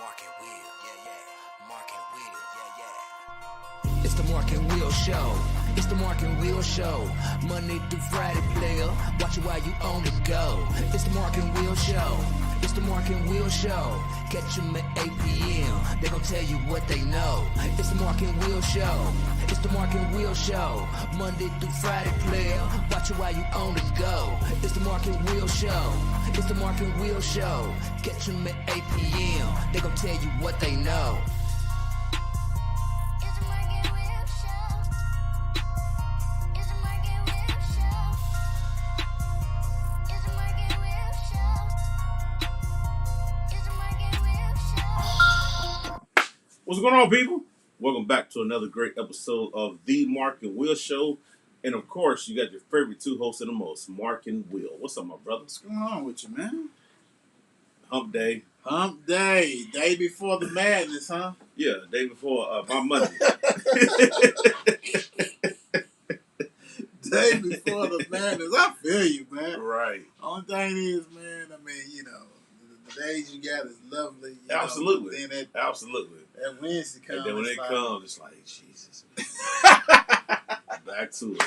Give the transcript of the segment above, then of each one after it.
Mark and Will, yeah. Mark and Will, yeah. It's the Mark and Will Show. It's the Mark and Will Show. Monday through Friday, player. Watch it while you on the go. It's the Mark and Will Show. It's the Mark and Will Show. Catch them at 8 p.m. They gon' tell you what they know. It's the Mark and Will Show. It's the Mark and Will Show. Monday through Friday, player. Watch it while you on the go. It's the Mark and Will Show. It's the Mark and Will Show. Catch them at 8 p.m. They gon' tell you what they know. It's the Mark and Will Show. It's the Mark and Will Show. It's the Mark and Will Show. It's the Mark and Will Show. What's going on, people? Welcome back to another great episode of The Mark and Will Show. And of course, you got your favorite two hosts of the most, Mark and Will. What's up, my brother? What's going on with you, man? Hump day. Hump day. Day before the madness, huh? Yeah, day before my Monday. Day before the madness. I feel you, man. Right. Only thing is, man, I mean, you know, the days you got is lovely. You Absolutely. Know, then Absolutely. that Wednesday comes. And then when it it's like, comes, it's like, Jesus. Back to it.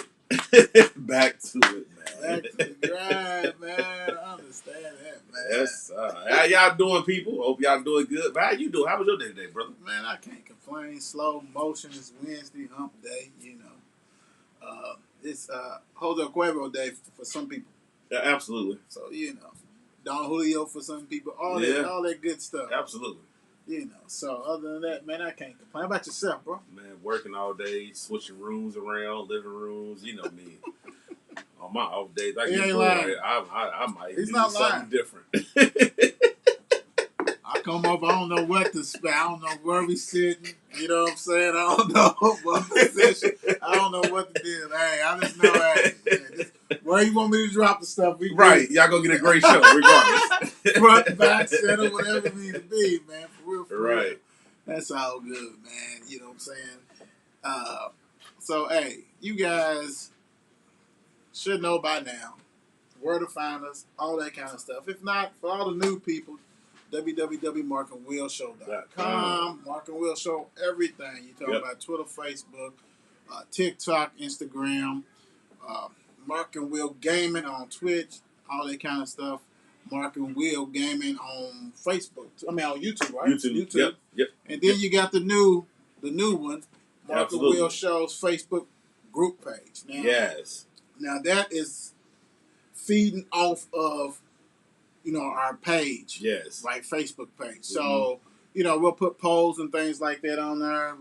Back to it, man. back to the grind, man. I understand that, man. Yes, how y'all doing, people? Hope y'all doing good. But how you doing? How was your day today, brother? Man, I can't complain. Slow motion is Wednesday, hump day, you know. It's Jose Cuervo day for some people. Yeah, absolutely. So, you know, Don Julio for some people, all that good stuff. Absolutely. You know, so other than that, man, I can't complain. How about yourself, bro? Man, working all day, switching rooms around, living rooms. You know me. On my off days, I He get ain't bored. lying. I might He's do not something different. I come up, I don't know what to spell. I don't know where we sitting. You know what I'm saying? I don't know what position. I don't know what to do. Hey, I just know, where you want me to drop the stuff, we Right, y'all gonna get a great show, regardless. front, back, center, whatever it need to be, man. For real, for real. Right. That's all good, man. You know what I'm saying? So, hey, you guys should know by now where to find us, all that kind of stuff. If not, for all the new people, www.markandwillshow.com. Mark and Will Show, everything. You talk about Twitter, Facebook, TikTok, Instagram, Mark and Will Gaming on Twitch, all that kind of stuff. Mark and Will Gaming on Facebook. I mean, on YouTube, right? YouTube. Yep. And then you got the new one, Mark Absolutely. and Will Show's Facebook group page. Now, Yes. Now that is feeding off of, our page. Yes. Like Facebook page. So, we'll put polls and things like that on there.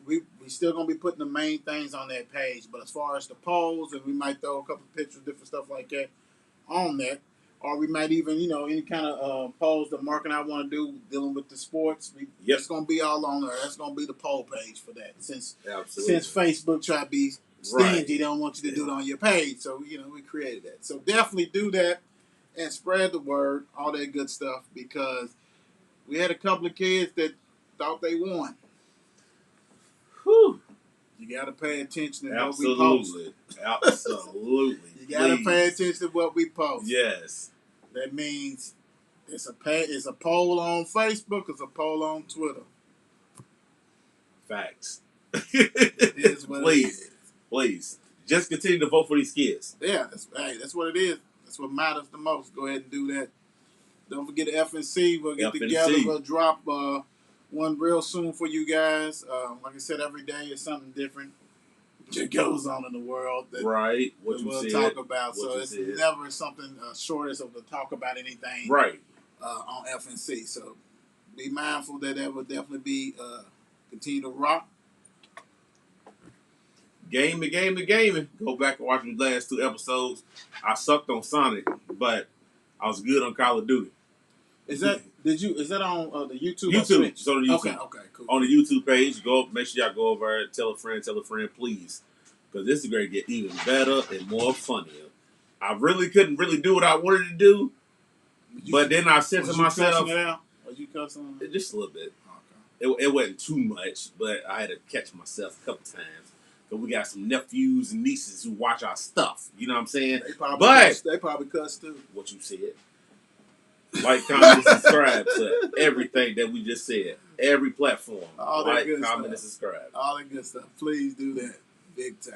We still gonna be putting the main things on that page. But as far as the polls, and we might throw a couple pictures, different stuff like that on that. Or we might even, any kind of polls that Mark and I want to do dealing with the sports. It's going to be all on there. That's going to be the poll page for that. Since Facebook try to be stingy, they don't want you to do it on your page. So, we created that. So definitely do that and spread the word, all that good stuff, because we had a couple of kids that thought they won. Whew. You got to pay attention to what we Absolutely. post. Absolutely. You got to Please. pay attention to what we post. Yes. That means it's a poll on Facebook, it's a poll on Twitter. Facts. It is what it is. Please. Just continue to vote for these kids. Yeah, that's what it is. That's what matters the most. Go ahead and do that. Don't forget the FNC. We'll get together. We'll drop one real soon for you guys. Like I said, every day is something different that goes on in the world that, Right. that we'll talk about. So it's never something shortest of to talk about anything Right. on FNC. So be mindful that will definitely be continue to rock. Gaming. Go back and watch the last two episodes. I sucked on Sonic, but I was good on Call of Duty. Is that on the YouTube? YouTube. It's on the YouTube. Okay, cool. On the YouTube page, make sure y'all go over there, tell a friend, please. Because this is going to get even better and more funnier. I really couldn't do what I wanted to do, but then I said to myself, Was you cussing? just a little bit. Okay. It wasn't too much, but I had to catch myself a couple times. Because we got some nephews and nieces who watch our stuff. You know what I'm saying? They probably cuss too. What you said. Like, comment, and subscribe to everything that we just said. Every platform. All that Like, good comment, and stuff. subscribe. All that good stuff. Please do that. Big time.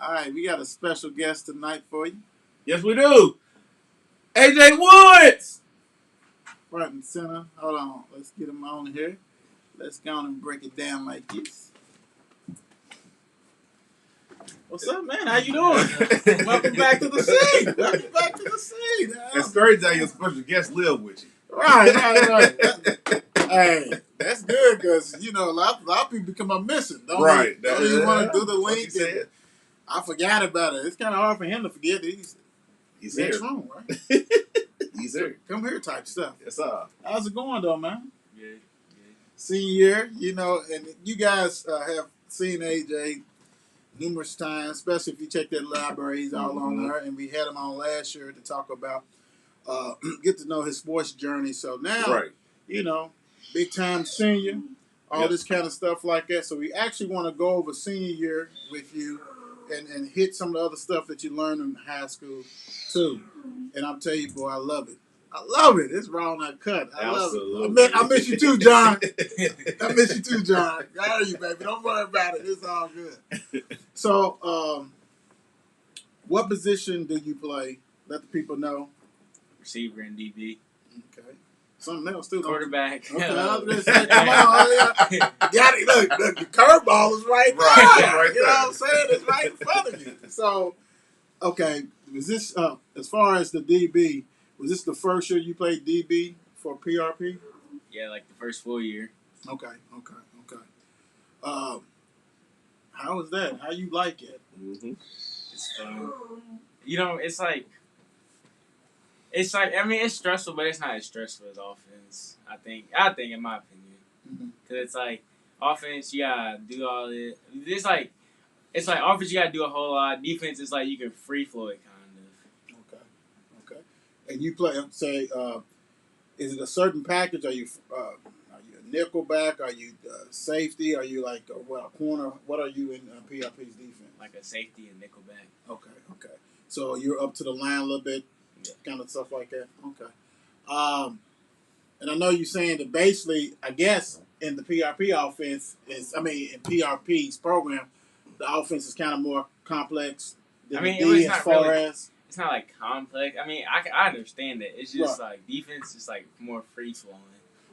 All right, we got a special guest tonight for you. Yes, we do. AJ Woods. Front and center. Hold on. Let's get him on here. Let's go on and break it down like this. What's up, man? How you doing? Welcome back to the scene. Welcome back to the scene. It's crazy that your special guest live with you. Right. Hey, that's good because, a lot of people become a missing. Don't even want to do the What link. you said? I forgot about it. It's kind of hard for him to forget. He's He's next here. room, right? He's here. Come here type stuff. Yes, sir. How's it going, though, man? Good. Senior year, and you guys have seen AJ numerous times, especially if you check that library. He's all on there, and we had him on last year to talk about, get to know his sports journey. So now, Right. big time senior, all Yep. this kind of stuff like that. So we actually want to go over senior year with you and hit some of the other stuff that you learned in high school too. And I'm telling you, boy, I love it. I love it. It's raw and uncut. I love Absolutely. it. I miss you too, John. I miss you too, John. I hear you, baby. Don't worry about it. It's all good. So, what position do you play? Let the people know. Receiver and DB. Okay. Something else too. don't you? Quarterback. Okay, I was gonna say, come on, got it. Look, the curveball is right there. Right You know there. what I'm saying? It's right in front of you. So, okay, was this as far as the DB? Was this the first year you played DB for PRP? Yeah, like the first full year. Okay. How was that? How you like it? Mm-hmm. It's fun. I mean, it's stressful, but it's not as stressful as offense. I think, in my opinion, Mhm. because it's like offense, you gotta do all it. It's like offense, you gotta do a whole lot. Defense is like you can free flow it kind of. Okay. And you play, say, is it a certain package? Are you a nickel back? Are you safety? Are you like a corner? What are you in PRP's defense? Like a safety and nickel back. Okay. So you're up to the line a little bit, Yeah. kind of stuff like that. Okay. And I know you're saying that basically, I guess, in the PRP offense in PRP's program, the offense is kind of more complex than I mean, the it was D as not far really- as. It's not like complex. I mean, I understand that. It's just like defense is like more free flowing.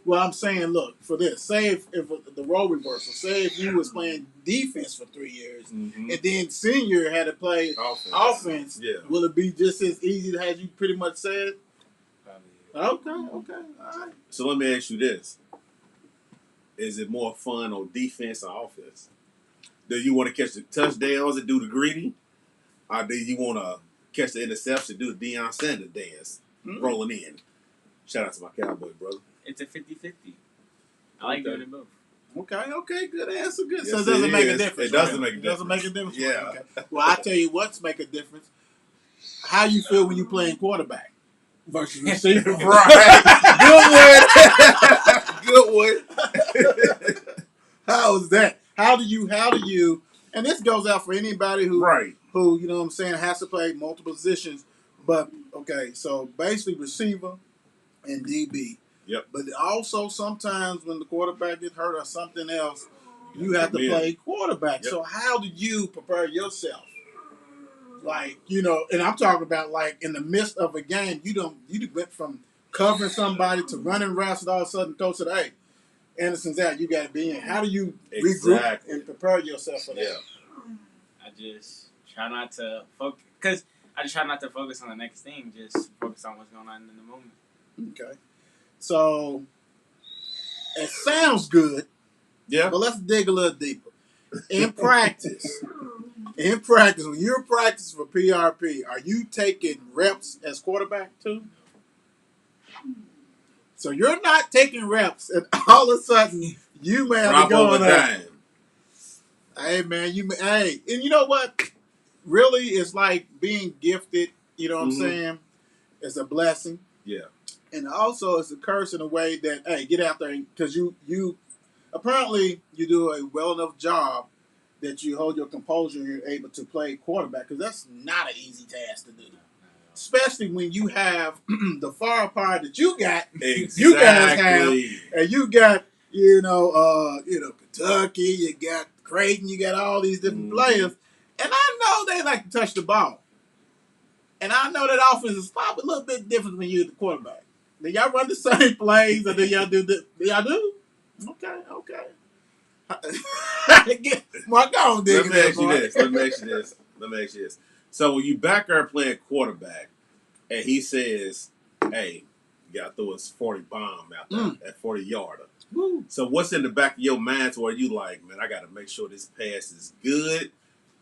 Well, I'm saying, look, for this, say if the role reversal, say if you was playing defense for 3 years, Mm-hmm. and then senior had to play offense, Yeah. will it be just as easy as you pretty much said? Probably. Okay, all right. So let me ask you this. Is it more fun on defense or offense? Do you want to catch the touchdowns and do the greedy? Or do you want to catch the interception, do the Deion Sanders dance, rolling in? Shout out to my Cowboy brother. It's a 50-50. I like doing it both. Okay, good answer, good. so Yes, it doesn't it make a is. difference. It doesn't right? make a It doesn't make a difference. difference. Yeah. Okay. Well, I tell you what's make a difference. How you feel when you playing quarterback versus receiver? Right. Good one. How is that? How do you? And this goes out for anybody who Right. who, you know what I'm saying, has to play multiple positions. But, okay, so basically receiver and DB. Yep. But also sometimes when the quarterback gets hurt or something else, you have to Yeah. play quarterback. Yep. So how do you prepare yourself? Like, and I'm talking about like in the midst of a game, you went from covering somebody to running routes and all of a sudden coach said, hey, Anderson's out, you got to be in. How do you regroup Exactly. and prepare yourself for that? Yeah. I just try not to focus, because I just try not to focus on the next thing. Just focus on what's going on in the moment. Okay. So it sounds good, Yeah. but let's dig a little deeper. In practice, when you're practicing for PRP, are you taking reps as quarterback too? So you're not taking reps, and all of a sudden you may have to Drop go over on there. dime. Hey man, and you know what? Really, it's like being gifted. You know what I'm Mhm. saying? It's a blessing. Yeah. And also, it's a curse in a way that, hey, get out there because you apparently you do a well enough job that you hold your composure and you're able to play quarterback because that's not an easy task to do. especially when you have the firepower that you got, Exactly. you guys have, and you got Kentucky, you got Creighton, you got all these different Mhm. players, and I know they like to touch the ball, and I know that offense is probably a little bit different when you're the quarterback. Do y'all run the same plays, or do y'all do? Do y'all do? Okay. Mark, I don't dig Let me it, ask you Mark. this. Let me ask you this. So when you back there playing quarterback, and he says, "Hey, you gotta throw his 40 bomb out there at 40 yarder." Woo. So what's in the back of your mind to where you like, man, I gotta make sure this pass is good.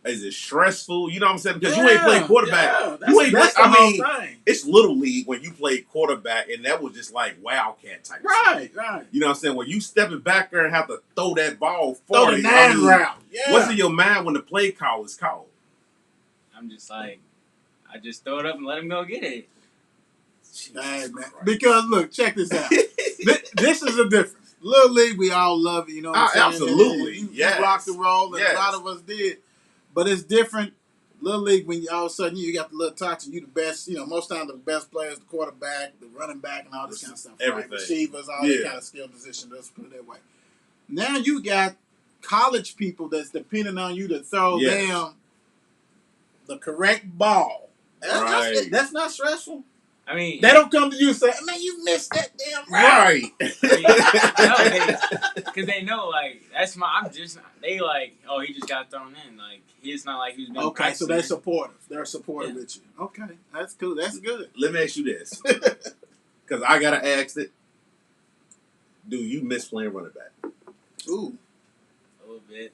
Is it stressful? You know what I'm saying? Because you ain't playing quarterback. Yeah, You ain't that's play, the I whole mean, thing. it's little league when you play quarterback, and that was just like wildcat type. Right, stuff. right. You know what I'm saying? When you stepping back there and have to throw that ball 40, Throw the 9 route. Yeah. What's in your mind when the play call is called? I'm just like, I just throw it up and let him go get it. Hey, Jesus man. Christ. Because look, check this out. this is a difference. Little League, we all love it. You know what I'm saying? Absolutely, You yes. rock and roll, and Yes. a lot of us did. But it's different. Little League, when you all of a sudden you got the little toxic, you the best. Most times the best players, the quarterback, the running back, and all this kind of stuff. Everything. Right? Receivers, all Yeah. that kind of skill position. Let's put it that way. Now you got college people that's depending on you to throw Yes. them the correct ball. Right. That's not stressful. I mean, They don't come to you and say, "Man, you missed that damn route." Right. because they know like that's I'm just they like he just got thrown in like it's not like he's been Okay, so practicing. they're supportive. They're supportive Yeah. with you. Okay, that's cool. That's good. Let me ask you this, because I gotta ask it. Do you miss playing running back? Ooh, a little bit.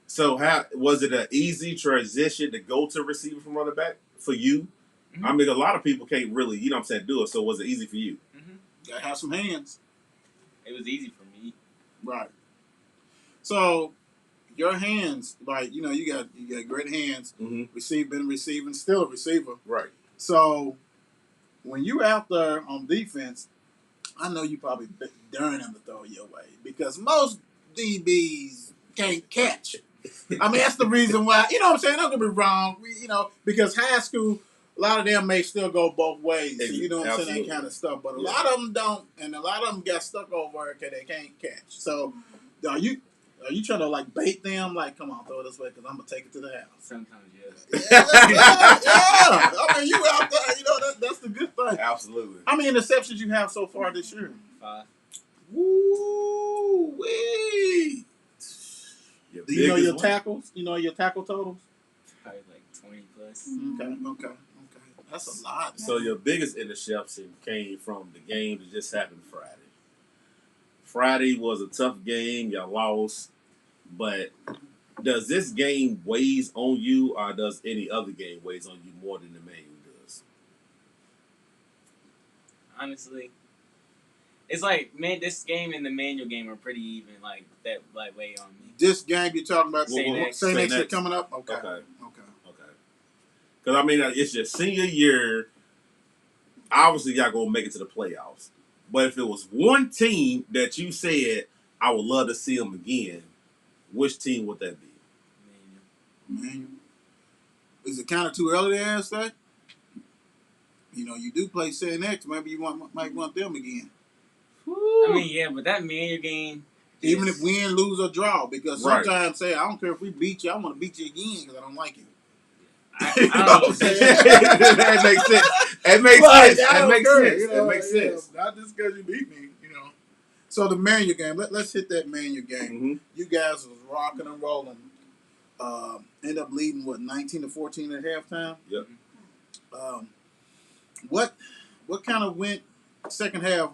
So how was it an easy transition to go to receiver from running back for you? Mhm. I mean, a lot of people can't really, you know what I'm saying, do it. So was it easy for you? gotta have some hands. It was easy for me. Right. So your hands, like you got great hands. Mm-hmm. Been receiving, still a receiver. Right. So when you're out there on defense, I know you probably daring them to throw your way because most DBs can't catch. I mean, that's the reason why. You know what I'm saying? Don't get me wrong. Because high school, a lot of them may still go both ways. So you know what I'm saying? Absolutely. That kind of stuff. But a Yeah. lot of them don't, and a lot of them got stuck over because they can't catch. So are you trying to like bait them? Like, come on, throw it this way because I'm gonna take it to the house. Sometimes, Yeah. I mean, you out there. That's the good thing. Absolutely. How many interceptions you have so far this year? 5. Woo wee! Your Do you know biggest your one? tackles? You know your tackle totals? Probably like 20 plus. Okay. That's a lot. So your biggest interception came from the game that just happened Friday. Friday was a tough game. Y'all lost. But does this game weighs on you, or does any other game weighs on you more than the main does? Honestly, it's like this game and the manual game are pretty even. Like that, like weigh on me. This game you're talking about, Say next. say Say next year next. coming up? Okay. Okay. Because, I mean, it's your senior year. Obviously, y'all going to make it to the playoffs. But if it was one team that you said, I would love to see them again, which team would that be? Manual. Man, is it kind of too early to ask that? You do play Say Next. Maybe you might want them again. I mean, yeah, but that manual game. Even is- if win, lose, or draw. Because Right. sometimes, I don't care if we beat you, I want to beat you again because I don't like you. I You know don't what know. I'm saying? That makes sense. It makes Like, sense. I That don't makes care, sense. That makes sense. Not just because you beat me, So the manual game. Let's hit that manual game. Mm-hmm. You guys was rocking and rolling. End up leading 19-14 at halftime. Yep. What kind of went second half?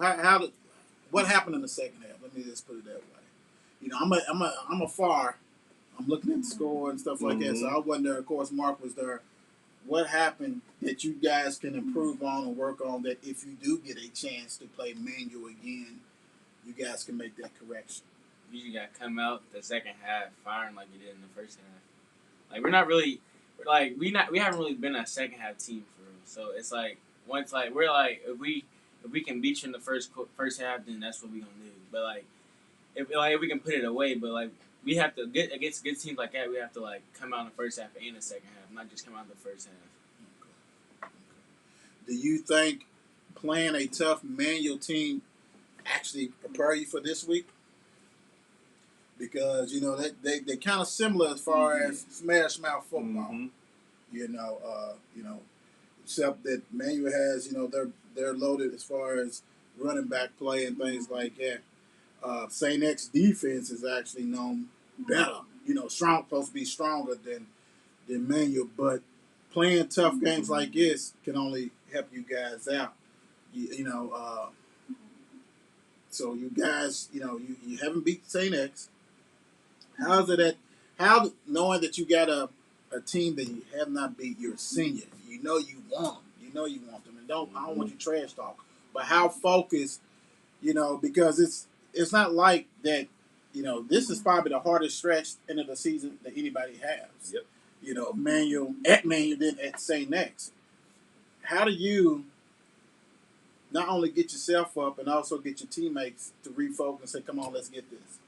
What happened in the second half? Let me just put it that way. I'm afar. I'm looking at the score and stuff like that. So I wasn't there. Of course, Mark was there. What happened that you guys can improve on and work on that if you do get a chance to play manual again, you guys can make that correction? You just gotta come out the second half firing like you did in the first half. Like we're not really, we haven't really been a second half team for real. So it's like once we're like if we can beat you in the first half, then that's what we gonna do. But if we can put it away, but we have to get against good teams like that. We have to come out in the first half and the second half, not just come out in the first half. do you think playing a tough manual team actually prepare you for this week? Because you know they kind of similar as far as smash mouth football. Mhm. You know, except that Manual has they're loaded as far as running back play and things like that. Saint X defense is actually known better. You know, supposed to be stronger than Manual, but playing tough games like this can only help you guys out. So you guys, you haven't beat Saint X. How's it how knowing that you got a team that you have not beat your senior? You know you want them. You know you want them, and I don't want you trash talk. But how focused? Because it's not like that. This is probably the hardest stretch end of the season that anybody has. Yep. Manual then at Saint X. How do you not only get yourself up and also get your teammates to refocus and say, "Come on, let's get this"?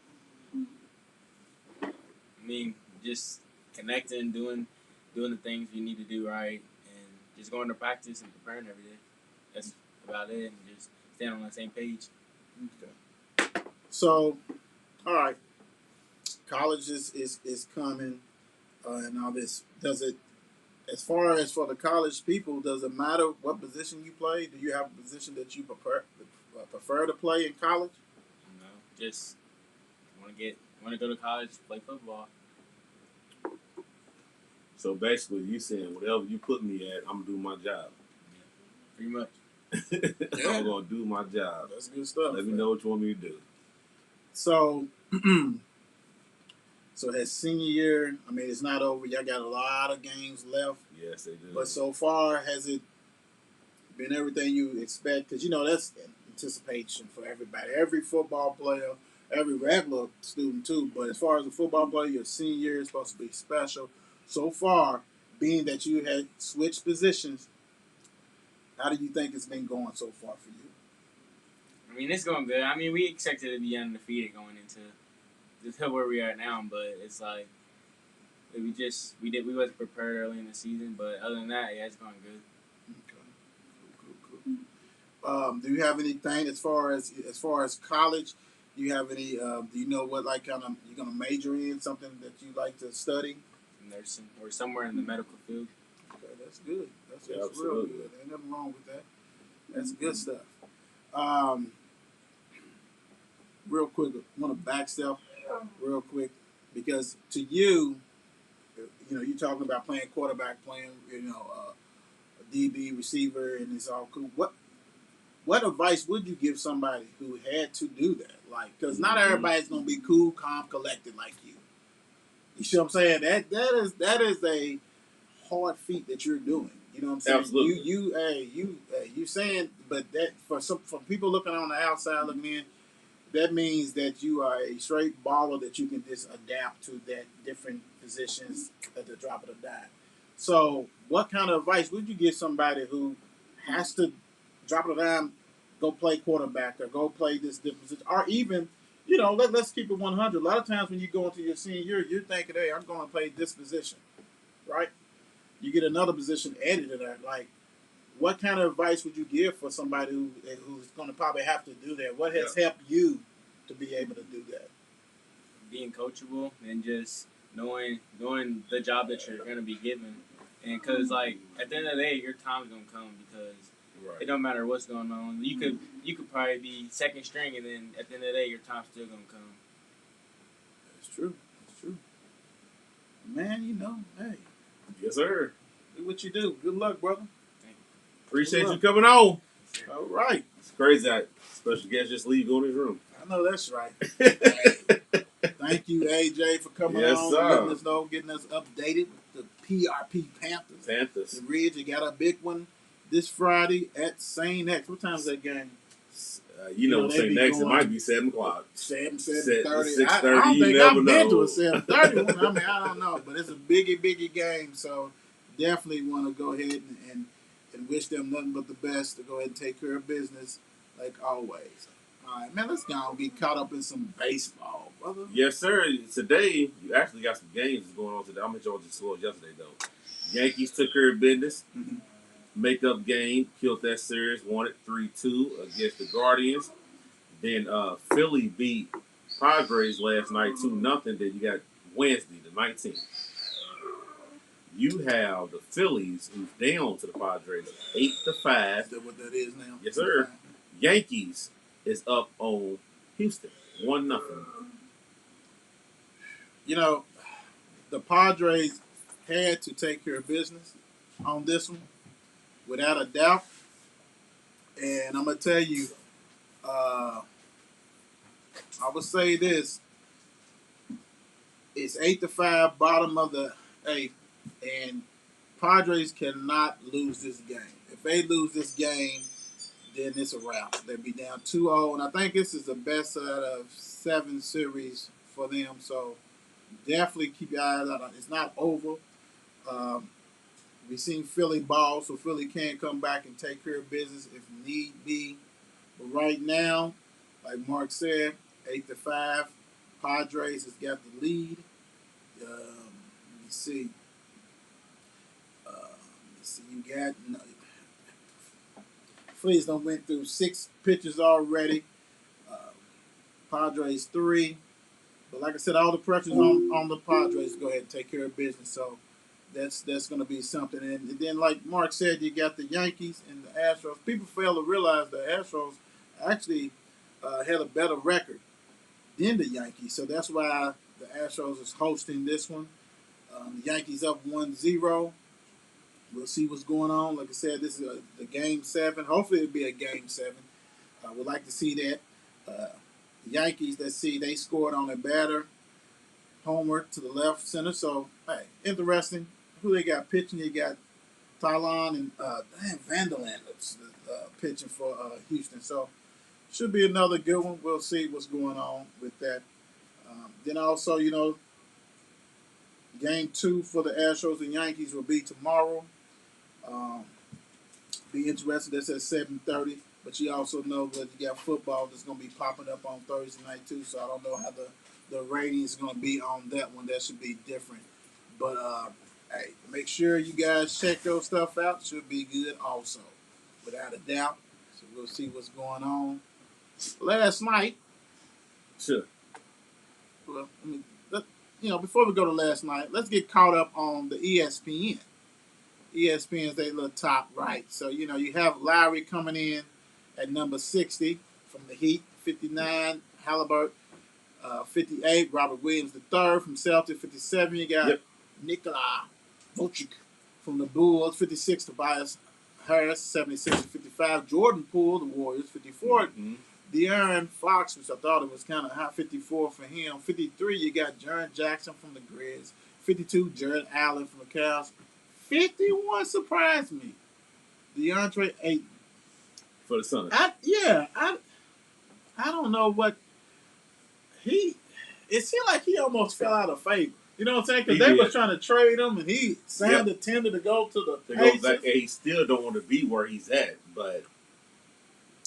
I mean, just connecting, doing the things we need to do right, and just going to practice and preparing every day. That's about it, and just staying on the same page. Okay. So, all right, college is coming, and all this. Does it, as far as for the college people, does it matter what position you play? Do you have a position that you prefer to play in college? Just want to go to college, play football. So basically, you saying whatever you put me at, I'm gonna do my job. Pretty much. I'm gonna do my job. That's good stuff. Let me know what you want me to do. So, so has senior year, I mean, it's not over. Y'all got a lot of games left. Yes, they do. But so far, has it been everything you expect? Because, that's anticipation for everybody. Every football player, every regular student, too. But as far as a football player, your senior year is supposed to be special. So far, being that you had switched positions, how do you think it's been going so far for you? I mean, it's going good. I mean, we expected to be undefeated going into where we are now, but it's like we wasn't prepared early in the season. But other than that, yeah, it's going good. Okay. Cool. Do you have anything as far as college? Do you have any? Do you know what you're gonna major in? Something that you like to study? Nursing or somewhere in the medical field. Okay, that's good. That's real absolutely. good. Ain't nothing wrong with that. That's good stuff. Real quick, I want to backstep real quick because to you, you're talking about playing quarterback, playing a DB receiver, and it's all cool. What advice would you give somebody who had to do that? Because not everybody's gonna be cool, calm, collected like you. You see what I'm saying? That is a hard feat that you're doing. You know what I'm saying? Absolutely. You saying, but that for people looking on the outside looking in, that means that you are a straight baller that you can just adapt to that different positions at the drop of a dime. So, what kind of advice would you give somebody who has to drop of a dime, go play quarterback or go play this different position, or even let's keep it 100. A lot of times when you go into your senior year, you're thinking, hey, I'm going to play this position, right? You get another position added to that. What kind of advice would you give for somebody who's going to probably have to do that? What has helped you to be able to do that? Being coachable and just knowing the job that you're going to be given. And because, at the end of the day, your time's going to come because it don't matter what's going on. You could probably be second string, and then at the end of the day, your time's still gonna come. That's true. Man, hey. Yes, sir. Do what you do. Good luck, brother. Appreciate you coming on. All right. It's crazy that special guest just leave go in his room. I know that's right. Thank you, AJ, for coming Yes, on, sir. getting us updated with the PRP Panthers. The Ridge, you got a big one this Friday at Saint X. What time is that game? St. Next, it might be 7 o'clock. 7:30. 6:30, I don't you think never I've been to know. a 7:30 one. I mean, I don't know, but it's a biggie game. So definitely want to go ahead and wish them nothing but the best to go ahead and take care of business like always. All right, man, let's go and get caught up in some baseball, brother. Yes, sir. Today, you actually got some games going on today. I'm enjoying the scores yesterday, though. Yankees took care of business. makeup game, killed that series, won it 3-2 against the Guardians. Then Philly beat Padres last night 2-0. Then you got Wednesday, the 19th. You have the Phillies, who's down to the Padres, 8-5. Is that what that is now? Yes, sir. Yankees is up on Houston, 1-0. You know, the Padres had to take care of business on this one, without a doubt. And I'm gonna tell you, I would say this: it's 8-5, bottom of the eighth, and Padres cannot lose this game. If they lose this game, then it's a wrap. They'll be down 2-0, and I think this is the best out of 7 series for them. So definitely keep your eyes out on it. It's not over. We've seen Philly ball, so Philly can come back and take care of business if need be. But right now, like Mark said, 8-5. Padres has got the lead. Let me see. You got Phillies done went through 6 pitchers already. Padres 3. But like I said, all the pressure's on the Padres to go ahead and take care of business. So that's going to be something. And then, like Mark said, you got the Yankees and the Astros. People fail to realize the Astros actually had a better record than the Yankees. So that's why the Astros is hosting this one. The Yankees up 1-0. We'll see what's going on. Like I said, this is the Game 7. Hopefully it'll be a Game 7. I would like to see that. The Yankees, let's see, they scored on a batter. Homer to the left center. So, hey, interesting. Who they got pitching? You got Tylon and Vanderland pitching for Houston. So, should be another good one. We'll see what's going on with that. Then also, Game 2 for the Astros and Yankees will be tomorrow. Be interested. That's at 7:30. But you also know that you got football that's going to be popping up on Thursday night too. So I don't know how the ratings is going to be on that one. That should be different. But hey, make sure you guys check those stuff out. Should be good also, without a doubt. So we'll see what's going on. Last night, Sure. well, before we go to last night, let's get caught up on the ESPN. ESPN's their little top right. So, you have Lowry coming in at number 60 from the Heat, 59, Halliburton, 58, Robert Williams III from Celtics, 57. You got Nikola Vucic from the Bulls, 56, Tobias Harris, 76 and 55, Jordan Poole, the Warriors, 54. De'Aaron Fox, which I thought it was kind of high, 54 for him. 53, you got Jaren Jackson from the Grizz. 52, Jared Allen from the Cavs. 51 surprised me. DeAndre Ayton. For the Suns. I don't know what it seemed like he almost fell out of favor. You know what I'm saying? Because they was trying to trade him, and he signed a tender to go to the Pacers. He still don't want to be where he's at, but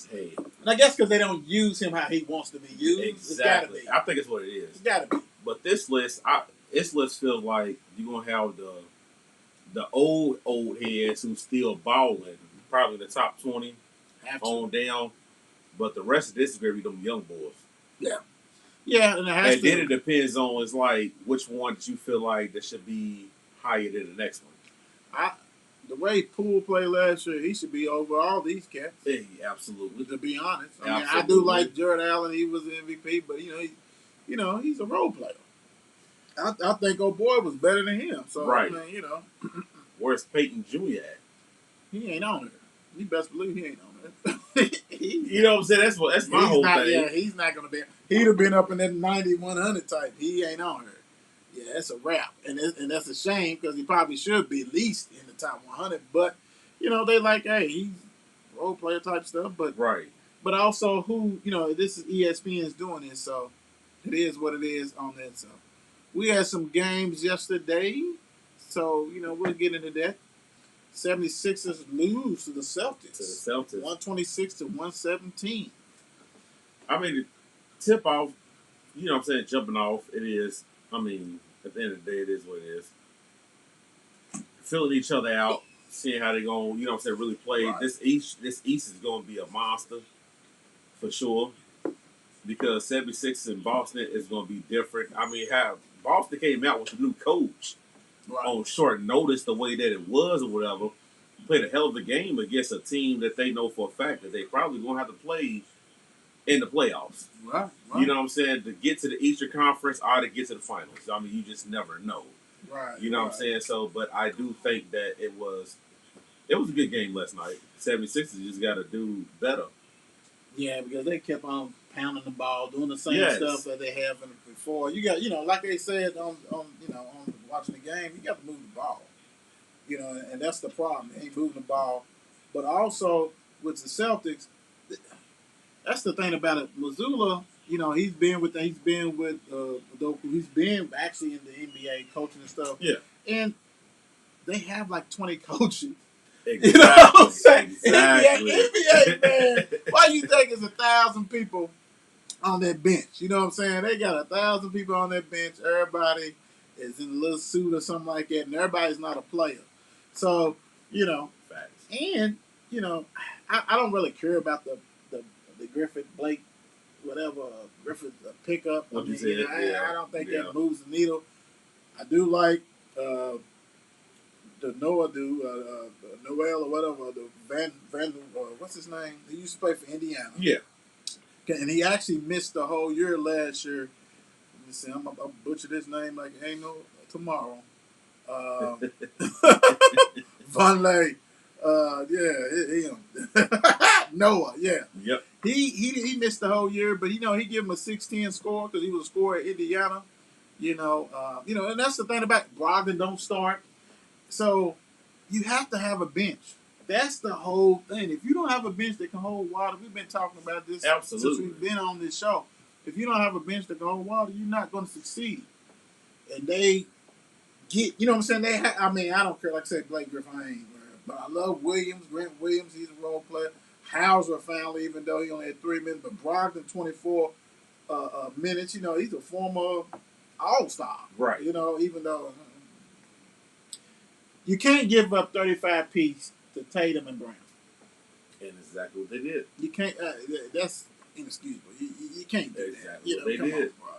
hey. And I guess because they don't use him how he wants to be used. Exactly. It's I think it's what it is. It's got to be. But this list feels like you're going to have the old heads who's still balling, probably the top 20 on down. But the rest of this is going to be them young boys. Yeah. Yeah, and then it depends on which one that you feel like that should be higher than the next one. The way Poole played last year, he should be over all these cats. Yeah, absolutely. To be honest, I do like Jared Allen. He was the MVP, but he's a role player. I think old boy was better than him. So right. Where's Peyton Jr. at? He ain't on there. You best believe he ain't on there. You know what I'm saying? That's my whole thing. Yeah, he's not gonna be. He'd have been up in that 90, 100 type. He ain't on her. Yeah, that's a wrap, and that's a shame because he probably should be at least in the top 100. But they like, hey, he's role player type stuff. But right. But also, this is ESPN's doing this, so it is what it is on that. So we had some games yesterday, so we'll get into that. 76ers lose to the Celtics. 126 to 117. I mean, the tip off, what I'm saying, jumping off, it is, at the end of the day, it is what it is. Filling each other out, seeing how they going, you know what I'm saying, really play. Right. This East is going to be a monster for sure because 76 in Boston is going to be different. I mean, how Boston came out with a new coach Right. on short notice the way that it was or whatever. Played a hell of a game against a team that they know for a fact that they probably going to have to play in the playoffs. Right. You know what I'm saying? To get to the Eastern Conference or to get to the finals. I mean, you just never know. Right. You know what I'm saying? So, but I do think that it was a good game last night. 76ers just got to do better. Yeah, because they kept on pounding the ball, doing the same Yes. stuff that they have before. You got, like they said on watching the game, you got to move the ball. And that's the problem. They ain't moving the ball. But also with the Celtics, that's the thing about it. Mazzulla, he's been actually in the NBA coaching and stuff. Yeah. And they have like 20 coaches. Exactly. You know what I'm saying? Exactly. NBA, man. Why you think it's 1,000 people on that bench? You know what I'm saying? They got 1,000 people on that bench. Everybody is in a little suit or something like that, and everybody's not a player. So, Facts. and, I don't really care about the Griffith Blake, whatever, Griffith pickup. What you said, I don't think that moves the needle. I do like the Noel or whatever, the Van what's his name? He used to play for Indiana. Yeah. And he actually missed the whole year last year. Let me see, I'm butcher this name like ain't no tomorrow. Von Lay. Him. Noah, yeah. Yep. He missed the whole year, but he gave him a 6-10 score because he was a scorer at Indiana. And that's the thing about Brogdon don't start. So you have to have a bench. That's the whole thing. If you don't have a bench that can hold water, we've been talking about this Absolutely. since we've been on this show. If you don't have a bench that can hold water, you're not going to succeed. And they get, you know what I'm saying? I don't care, like I said, Blake Griffin, I ain't worried. But I love Williams, Grant Williams, he's a role player. Hauser finally, even though he only had 3 minutes, but Brogdon 24 minutes. He's a former All-Star. Right. Even though you can't give up 35 piece to Tatum and Brown. And exactly what they did. You can't. That's inexcusable. You can't do that. Exactly what they come did. on, bro.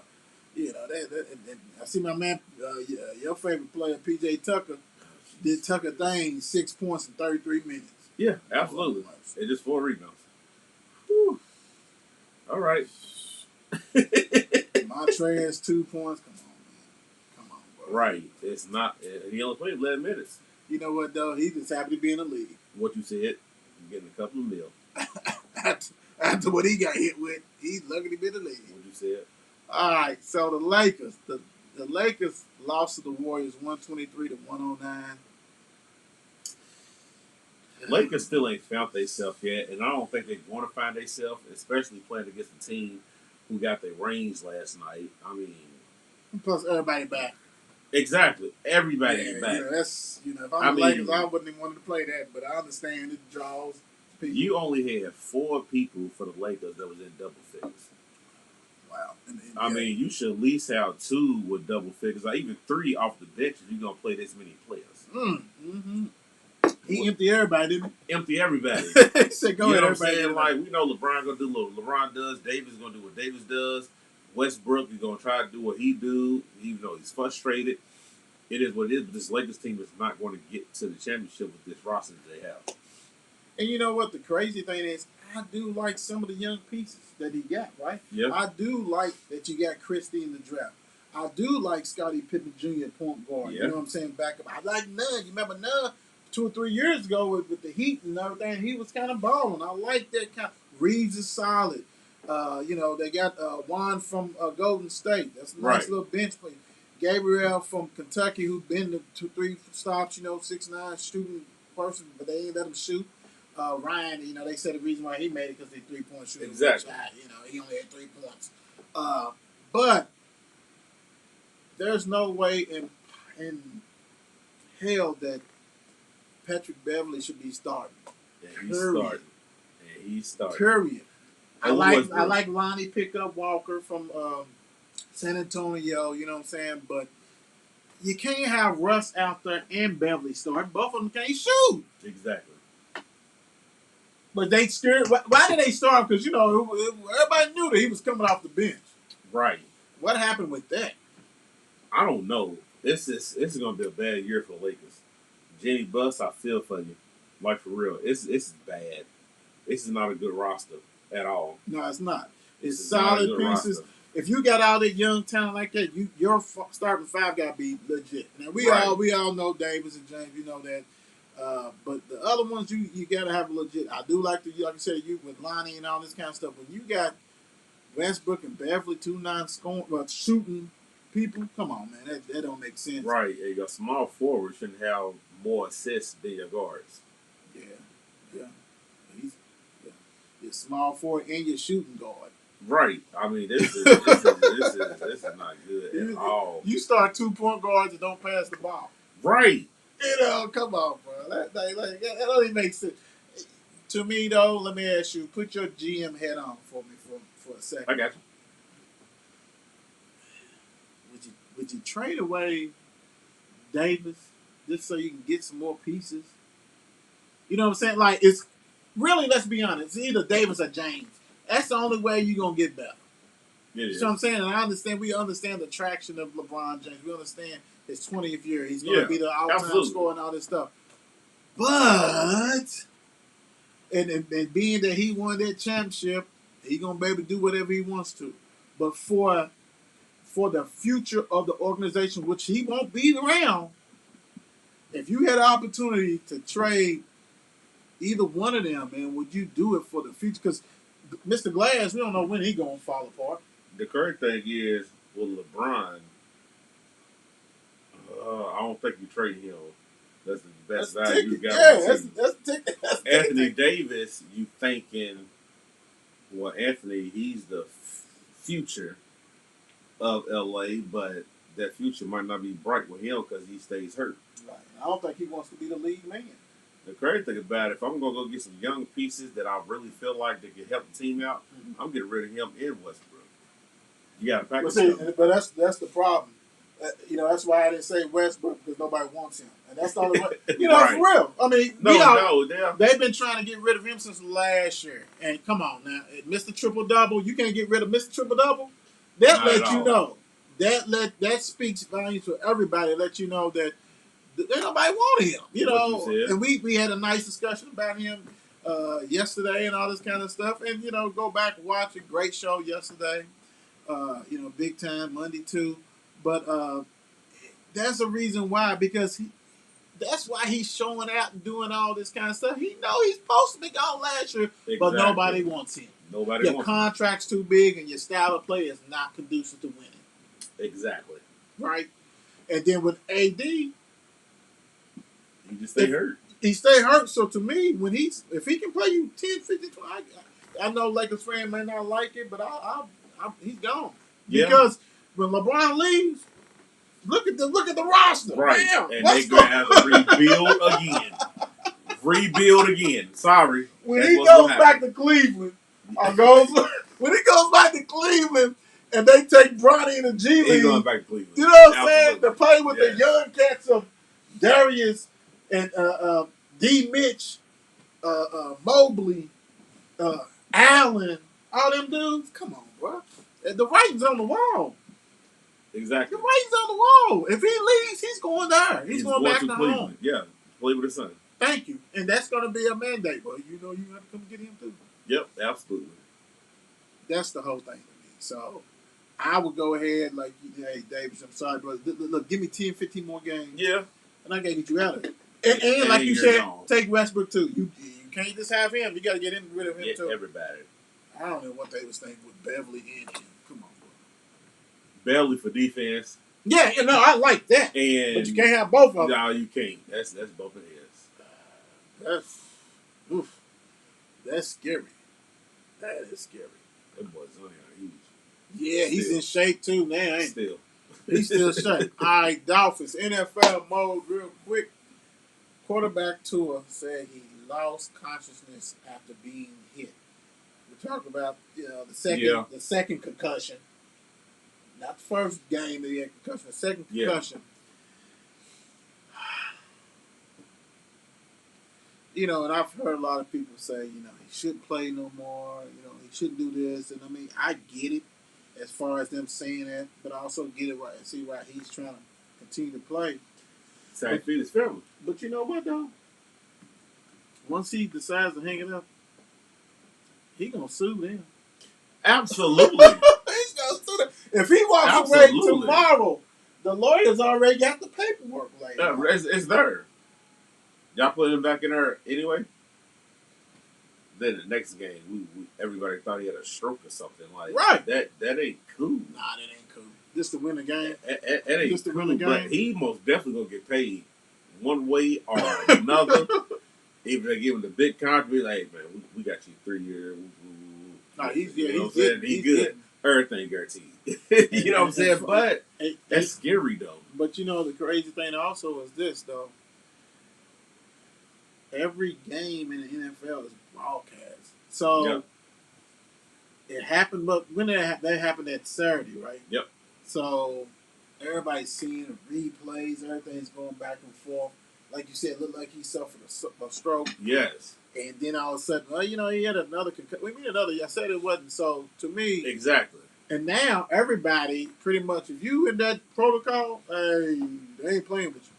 I see my man, your favorite player, PJ Tucker, did Tucker thing 6 points in 33 minutes. Yeah, absolutely. And just 4 rebounds. Whew. All right. Montrez 2 points. Come on, bro. Right. It's not. He only played 11 minutes. You know what though? He's just happy to be in the league. What you said, getting a couple of mil. After what he got hit with, he's lucky to be in the league. What you said. All right, so the Lakers, the Lakers lost to the Warriors 123 to 109. Lakers still ain't found themselves yet, and I don't think they're going to find themselves, especially playing against a team who got their rings last night. I mean, Plus everybody back. exactly. Everybody's back. That's if I'm the Lakers, I wouldn't even want to play that, but I understand it draws people. You only had 4 people for the Lakers that was in double figures. Wow. I mean, you should at least have 2 with double figures, or even 3 off the bench if you're going to play this many players. Mm-hmm. He emptied everybody, didn't Empty everybody. he? He said, go You ahead, know what I'm everybody. saying? Like, we know LeBron going to do what LeBron does. Davis going to do what Davis does. Westbrook is going to try to do what he do, even though he's frustrated. It is what it is, but this Lakers team is not going to get to the championship with this roster that they have. And you know what? The crazy thing is, I do like some of the young pieces that he got, right? Yeah. I do like that you got Christie in the draft. I do like Scottie Pippen Jr. point guard. Yeah. You know what I'm saying? Back up. I like Nunn. You remember Nunn 2 or 3 years ago with the Heat and everything? He was kind of balling. I like that kind. Reeves is solid. They got Juan from Golden State. That's a nice Right. little bench play. Gabriel from Kentucky, who's been to 2-3 stops. 6'9" shooting person, but they ain't let him shoot. Ryan, they said the reason why he made it because they 3-point shooter. Exactly. Which, he only had 3 points. But there's no way in hell that Patrick Beverly should be starting. And he's starting. Period. I And like Westbrook. Lonnie Pickup Walker from San Antonio. You know what I'm saying? But you can't have Russ out there and Beverly starting. Both of them can't shoot. Exactly. But they scared. Why did they start? Because, everybody knew that he was coming off the bench. Right. What happened with that? I don't know. This is gonna be a bad year for the Lakers. Jenny Buss, I feel for you. Like for real. It's bad. This is not a good roster at all. No, it's not. It's This is not a solid good pieces. roster. If you got all that young talent like that, your starting five got to be legit. Now we Right. all know Davis and James. You know that. But the other ones you got to have legit. I do like you said, you with Lonnie and all this kind of stuff. When you got Westbrook and Beverly, 2 non-scoring, shooting people, come on, man, that don't make sense. Right. Your small forward shouldn't have more assists than your guards. Yeah. He's your small forward and your shooting guard. Right. I mean, this is not good at all. You start 2-point guards that don't pass the ball. Right. Come on, bro. That don't even make sense. To me, though, let me ask you, put your GM hat on for me for a second. I got you. Would you trade away Davis just so you can get some more pieces? You know what I'm saying? Like, it's really, let's be honest, it's either Davis or James. That's the only way you're going to get better. It You is. know what I'm saying? And we understand the traction of LeBron James. We understand his 20th year. He's going to be the all-time absolutely. scorer and all this stuff. But, and being that he won that championship, he's going to be able to do whatever he wants to. But for the future of the organization, which he won't be around, if you had an opportunity to trade either one of them, man, would you do it for the future? Because Mr. Glass, we don't know when he's going to fall apart. The correct thing is, with LeBron, I don't think you trade him. That's the best value you got. Yeah, on the team. that's Anthony Davis, you thinking, well, Anthony, he's the future of LA, but that future might not be bright with him because he stays hurt. Right. I don't think he wants to be the lead man. The crazy thing about it, if I'm going to go get some young pieces that I really feel like they can help the team out, I'm getting rid of him in Westbrook. You got to pack But that's the problem. That's why I didn't say Westbrook, because nobody wants him, and that's the only way. Right. For real. I mean, No, they've been trying to get rid of him since last year. And come on now, Mr. Triple Double, you can't get rid of Mr. Triple Double. That Not let at you all. know. That speaks volumes to everybody. Let you know that nobody want him. What you said. And we had a nice discussion about him yesterday and all this kind of stuff. And go back and watch a great show yesterday. Big time Monday too. But that's a reason why, because that's why he's showing out and doing all this kind of stuff. He know he's supposed to be gone last year, but Exactly. nobody wants him. Nobody Your wants him. contract's too big and your style of play is not conducive to winning. Exactly. Right? And then with AD, He just stay hurt. he stay hurt. So to me, if he can play you 10, 15, 20, I know Lakers fan may not like it, but he's gone. Yeah. Because when LeBron leaves, look at the roster. Right. Damn, And what's they going to have to rebuild again. Sorry. when That's he what's goes gonna happen. back to Cleveland, when he goes back to Cleveland, and they take Bronny in the G He's going League, back to Cleveland. you know what I'm saying? Absolutely. To play with Yes. the young cats of Darius and D. Mitch, Mobley, Allen, all them dudes. Come on, bro. The writing's on the wall. Exactly. The writing's on the wall. If he leaves, he's going there. He's going back to Cleveland. home. Yeah. Play with his son. Thank you. And that's going to be a mandate, bro. You have to come get him too. Yep. Absolutely. That's the whole thing to me. So I would go ahead, hey, Davis, I'm sorry, brother. Look, give me 10, 15 more games, Yeah. and I got to get you out of it. And like you you're said, gone. take Westbrook too. You can't just have him. You got to get rid of him Get too. everybody. I don't know what they was thinking with Beverly and him. Come on, bro. Beverly for defense. Yeah, I like that. And But you can't have both of them. No, you can't. That's both of his. That's scary. That is scary. That boy Zion, huge. Yeah, he's Still. in shape too now. Ain't he? Still. He's still shape. All right, Dolphins, NFL mode real quick. Quarterback Tua said he lost consciousness after being hit. We're talking about the second concussion. Not the first game that he had concussion, the second Yeah. concussion. you know, and I've heard a lot of people say, you know, he shouldn't play no more. You know, he shouldn't do this. And I mean, I get it as far as them saying that, but I also get it right and see why he's trying to continue to play. Same feed his family. But you know what though? Once he decides to hang it up, he gonna sue them. Absolutely. He's gonna sue them. If he walks away Absolutely. tomorrow, the lawyers already got the paperwork laid Yeah, out. it's there. Y'all put him back in there anyway. Then the next game, we everybody thought he had a stroke or something like Right. That ain't cool. Nah, that ain't cool. This to win the game. That ain't Just to cool. win the But game. he most definitely gonna get paid one way or another. Even they give him the big contract, be like, hey, man, we got you 3 years. Nah, he's You know he's what I'm saying? getting, He he's good. getting. Everything guaranteed. You know what I'm saying? But Hey, that's scary though. but you know the crazy thing also is this though. Every game in the NFL is broadcast. So Yep. it happened, but when that happened that Saturday, right? Yep. So everybody's seeing the replays, everything's going back and forth. Like you said, it looked like he suffered a stroke, Yes. and then all of a sudden, well, you know, he had another concussion. We mean another. I said it wasn't. So to me, Exactly. and now everybody pretty much, if you in that protocol, hey, they ain't playing with you.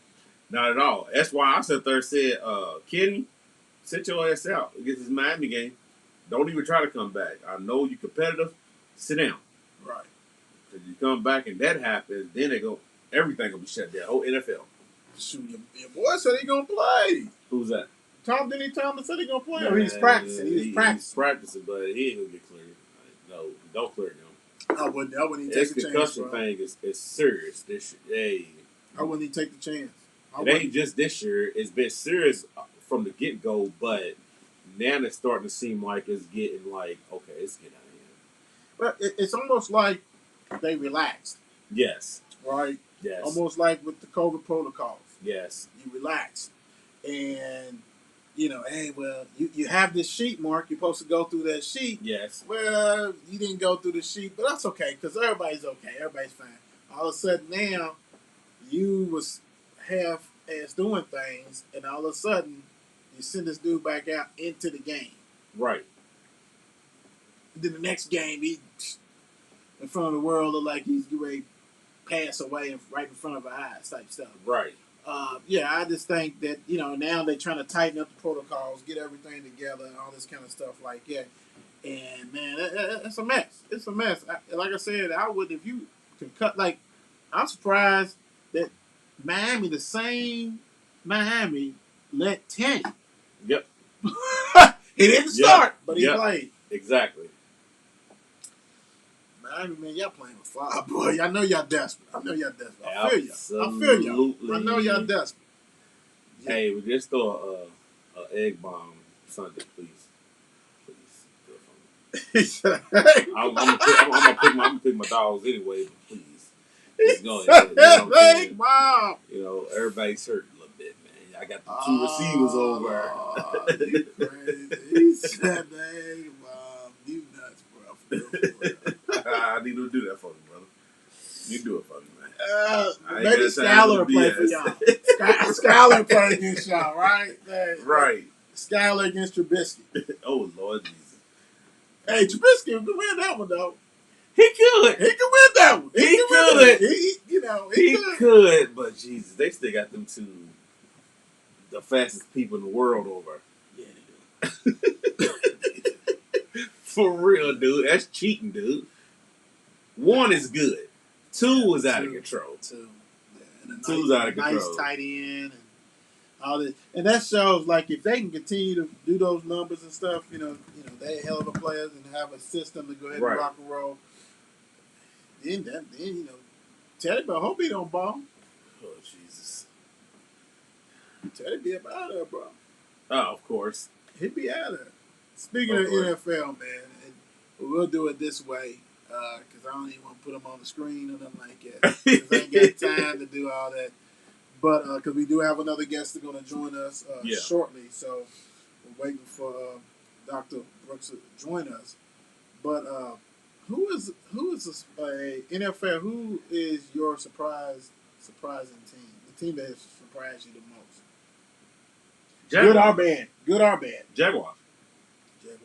Not at all. That's why I sat there and said, Kenny, sit your ass out against this Miami game. Don't even try to come back. I know you're competitive. Sit down. Right. Because you come back and that happens, then everything will be shut down. Whole NFL. Shoot, your boy said he gonna play. Who's that? Tom said he gonna play. Or he's practicing. He's He's practicing. practicing, but he ain't gonna get cleared. No, don't clear him. I wouldn't even This take the chance, concussion bro. thing is serious. Hey, I wouldn't even take the chance. I it wouldn't. ain't just this year. It's been serious from the get go, but now it's starting to seem like it's getting like, okay, it's getting out of hand. But it's almost like they relaxed, Yes, right? yes, Almost like with the COVID protocols. yes, You relax. And, you know, hey, well, you have this sheet, Mark. You're supposed to go through that sheet. yes. Well, you didn't go through the sheet, but that's okay because everybody's okay. Everybody's fine. All of a sudden now, you was half-ass doing things, and all of a sudden, you send this dude back out into the game. Right. And then the next game, he in front of the world look like he's getting ready to pass away right in front of our eyes type stuff. Right. Yeah, I just think that, you know, now they're trying to tighten up the protocols, get everything together, and all this kind of stuff like that. And, man, it's a mess. It's a mess. Like I said, I would, if you can cut, like, I'm surprised that Miami, the same Miami, let Teddy. Yep. He didn't Yep. start, but he Yep. played. Exactly. Miami, man, y'all playing with fire, boy. I know y'all desperate. I feel you. I know y'all desperate. Hey, we just throw a egg bomb Sunday, please. Please do it for me. I'm gonna pick my dogs anyway, but please. Just go ahead. You know what I'm saying? Wow. You know, everybody's hurt a little bit, man. I got the two receivers over. You crazy. He said, hey, Mom, you nuts, bro. For real. I need to do that for me, brother. You do it for me, man. I ain't Maybe got time Skylar for will play for BS. y'all. Skylar play against y'all, right? Right. Skylar against Trubisky. Oh, Lord Jesus. Hey, Trubisky can win that one, though. He could. He can win that one. He can win could. that. You know, He could. could, but Jesus, they still got them two, the fastest people in the world over. Yeah, they do. For real, dude. That's cheating, dude. One is good. Two is out of control. Two. Yeah, and a Two's nice, out of nice control. tight end and all this. And that shows, like, if they can continue to do those numbers and stuff, you know, they're hell of a players and have a system to go ahead Right. and rock and roll. Then you know, Teddy, but I hope he don't ball. Oh, Jesus. Teddy be up out of there, bro. Oh, of course. He'd be out of there. Speaking Of of course. NFL, man, and we'll do it this way because I don't even want to put them on the screen or nothing like that. 'Cause I ain't got time to do all that. But because we do have another guest that's going to join us Yeah. shortly, so we're waiting for Dr. Brooks to join us. But who is a NFL? Who is your surprising team? The team that has surprised you the most? Good or Jaguars. bad? Good or bad? Jaguars. Jaguars.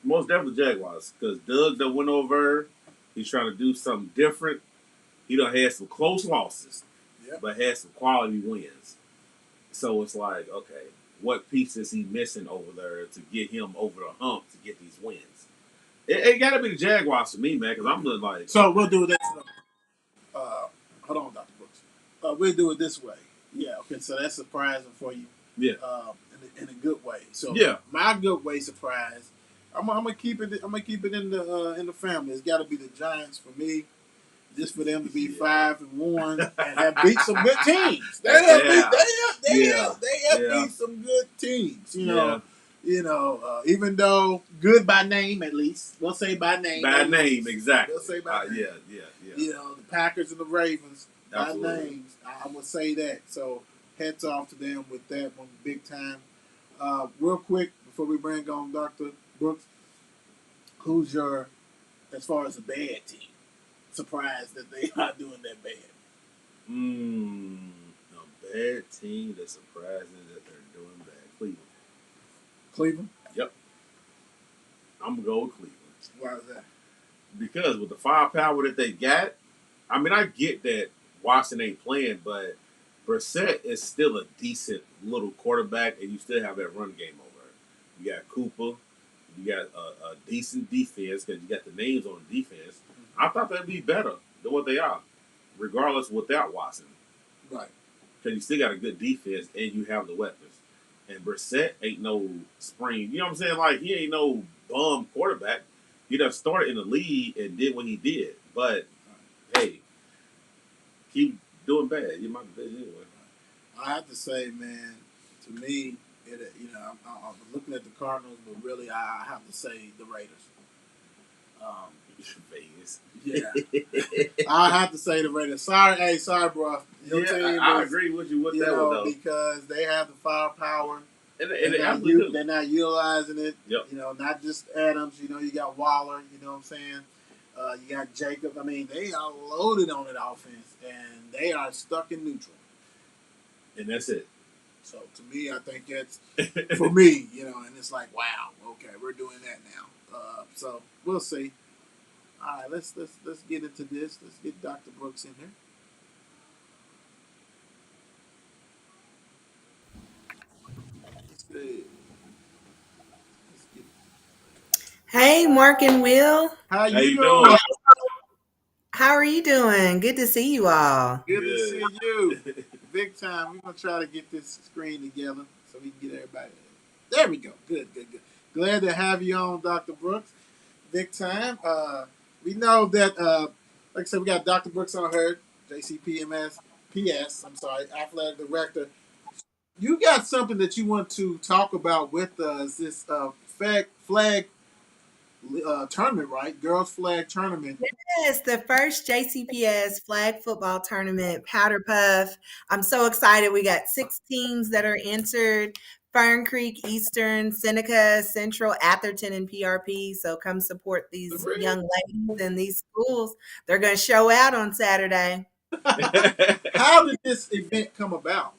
Most definitely Jaguars. Because Doug done went over. He's trying to do something different. He done had some close losses, Yep. but had some quality wins. So it's like, okay, what piece is he missing over there to get him over the hump to get these wins? It got to be the Jaguars for me, man, because I'm just like, So we'll do this. Hold on, Dr. Brooks. We'll do it this way. Yeah. Okay. So that's surprising for you. yeah, In a good way. So Yeah. my good way surprise. I'm gonna keep it. I'm gonna keep it in the family. It's got to be the Giants for me. Just for them to be 5-1 and have beat some good teams. They have Yeah. beat some good teams. yeah, Even though good by name at least. We'll say by name. bad name, exactly. We'll say by name. Yeah. The Packers and the Ravens by Absolutely. names. I would say that. So heads off to them with that one big time. Real quick before we bring on Dr. Brooks, who's your, as far as a bad team, surprised that they are doing that bad? A bad team that's surprising that they're doing bad. Cleveland. Cleveland? I'm gonna go with Cleveland. Why is that? Because with the firepower that they got, I mean, I get that Watson ain't playing, but Brissett is still a decent little quarterback, and you still have that run game over there. You got Cooper, you got a decent defense because you got the names on the defense. I thought they'd be better than what they are, regardless without Watson, Right. because you still got a good defense and you have the weapons. And Brissett ain't no spring. You know what I'm saying? Like, he ain't no bum quarterback. He done started in the league and did what he did. But, hey, keep doing bad. You might be bad anyway. I have to say, man, to me, I'm looking at the Cardinals, but really, I have to say the Raiders. Vegas. Yeah, I have to say the Raiders. Sorry, bro. Your team I is, agree with you with that one, though. because they have the firepower. And They're they not, absolutely do. they're not utilizing it. Yep. Not just Adams. You got Waller. You know what I'm saying? You got Jacob. I mean, they are loaded on that offense, and they are stuck in neutral. And that's it. So to me, I think that's for me. And it's like, wow, okay, we're doing that now. So we'll see. All right, let's get into this. Let's get Dr. Brooks in here. Let's see. Let's get, Hey, Mark and Will. how How you you doing? doing? How are you doing? Good to see you all. Good to Good. see you. Big time. We're gonna try to get this screen together so we can get everybody. There we go. Good. Glad to have you on, Dr. Brooks. Big time. We know that, like I said, we got Dr. Brooks on her, JCPMS, athletic director. You got something that you want to talk about with us? This flag tournament, right? Girls flag tournament. Yes, the first JCPS flag football tournament, Powder Puff. I'm so excited. We got 6 teams that are entered. Fern Creek, Eastern, Seneca, Central, Atherton, and PRP. So come support these Really? young ladies in these schools. They're going to show out on Saturday. How did this event come about?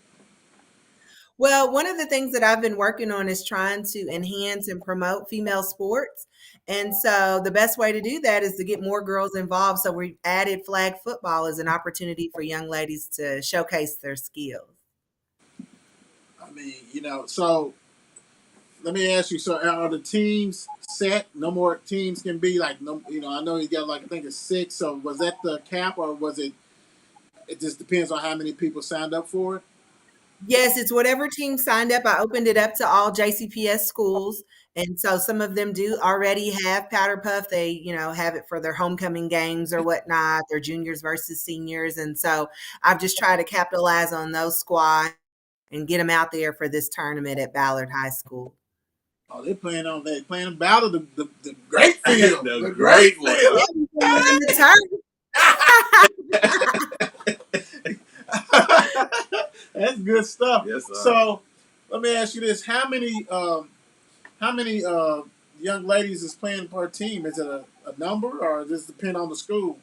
Well, one of the things that I've been working on is trying to enhance and promote female sports. And so the best way to do that is to get more girls involved. So we added flag football as an opportunity for young ladies to showcase their skills. I mean, so let me ask you, so are the teams set? No more teams can be like, no, I know you got like, I think it's 6. So was that the cap, or was it just depends on how many people signed up for it? Yes, it's whatever team signed up. I opened it up to all JCPS schools. And so some of them do already have Powder Puff. They, have it for their homecoming games or whatnot, their juniors versus seniors. And so I've just tried to capitalize on those squads and get them out there for this tournament at Ballard High School. Oh, they're playing Battle the great field. The great field. In the That's good stuff. Yes, sir. So let me ask you this: How many young ladies is playing per team? Is it a number, or does it depend on the school?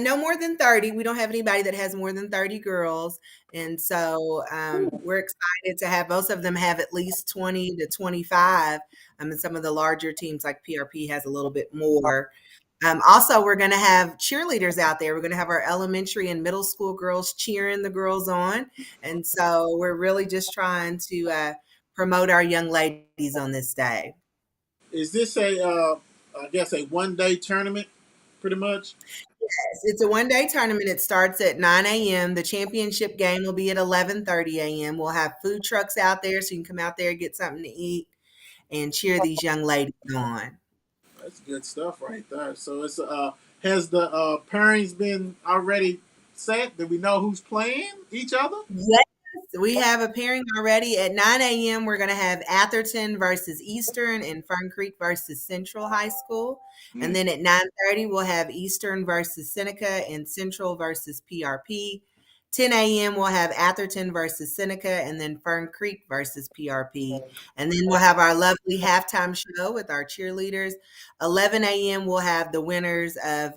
No more than 30. We don't have anybody that has more than 30 girls. And so we're excited to have most of them have at least 20 to 25. And some of the larger teams like PRP has a little bit more. Also, we're going to have cheerleaders out there. We're going to have our elementary and middle school girls cheering the girls on. And so we're really just trying to promote our young ladies on this day. Is this I guess a 1 day tournament, pretty much? It's a 1 day tournament. It starts at 9 a.m. The championship game will be at 11:30 a.m. We'll have food trucks out there so you can come out there and get something to eat and cheer these young ladies on. That's good stuff right there. So it's has the pairings been already set? Do we know who's playing each other? Yes, we have a pairing already. At 9 a.m., we're going to have Atherton versus Eastern and Fern Creek versus Central High School. And then at 9:30, we'll have Eastern versus Seneca and Central versus PRP. 10 a.m., we'll have Atherton versus Seneca and then Fern Creek versus PRP. And then we'll have our lovely halftime show with our cheerleaders. 11 a.m., we'll have the winners of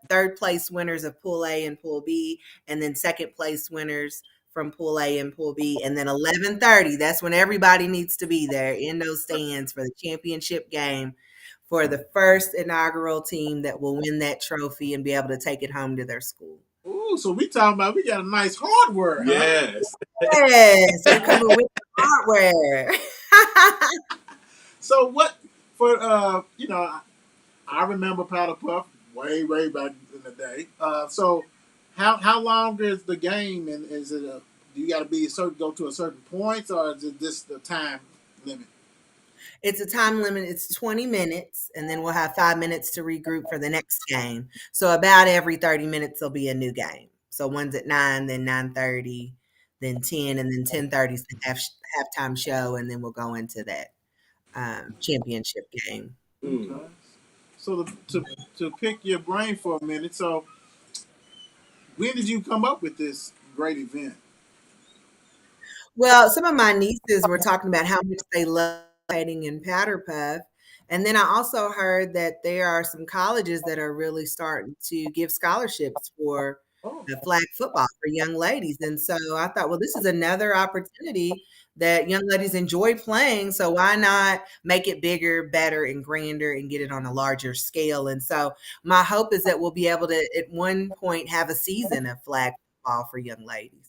third place winners of Pool A and Pool B, and then second place winners from Pool A and Pool B. And then 11:30, that's when everybody needs to be there in those stands for the championship game for the first inaugural team that will win that trophy and be able to take it home to their school. Ooh, so we talking about we got a nice hardware. Huh? Yes. Yes, we're coming with the hardware. So what for? I remember Powder Puff way back in the day. So how long is the game, and is it do you got to be go to a certain point, or is it just the time limit? It's a time limit. It's 20 minutes, and then we'll have 5 minutes to regroup for the next game. So about every 30 minutes, there'll be a new game. So one's at 9, then 9:30, then 10, and then 10:30 is the halftime show, and then we'll go into that championship game. Okay. So to pick your brain for a minute, so when did you come up with this great event? Well, some of my nieces were talking about how much they love participating in Powder Puff. And then I also heard that there are some colleges that are really starting to give scholarships for Oh, flag football for young ladies. And so I thought, well, this is another opportunity that young ladies enjoy playing. So why not make it bigger, better, and grander and get it on a larger scale? And so my hope is that we'll be able to, at one point, have a season of flag football for young ladies.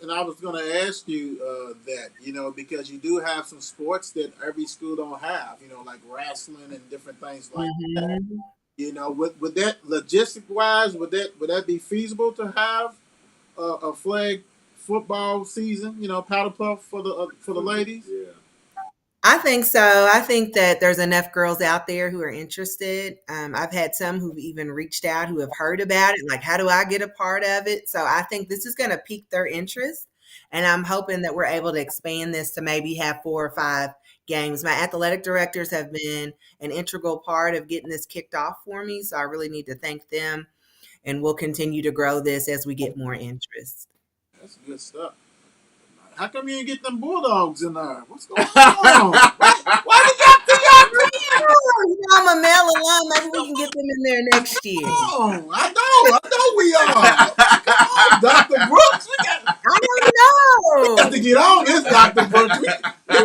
and I was going to ask you that, because you do have some sports that every school don't have, like wrestling and different things like that. Mhm. Would that logistic wise, would that be feasible to have a flag football season? Powder puff for the ladies. Yeah. I think so. I think that there's enough girls out there who are interested. I've had some who've even reached out who have heard about it, like, how do I get a part of it? So I think this is going to pique their interest. And I'm hoping that we're able to expand this to maybe have 4 or 5 games. My athletic directors have been an integral part of getting this kicked off for me. So I really need to thank them. And we'll continue to grow this as we get more interest. That's good stuff. How come you didn't get them Bulldogs in there? What's going on? Why we got the I'm a male alum. Maybe we can get them in there next year. Oh, I know we are. Come on, Dr. Brooks. I don't We got know. to get on this, Dr. Brooks.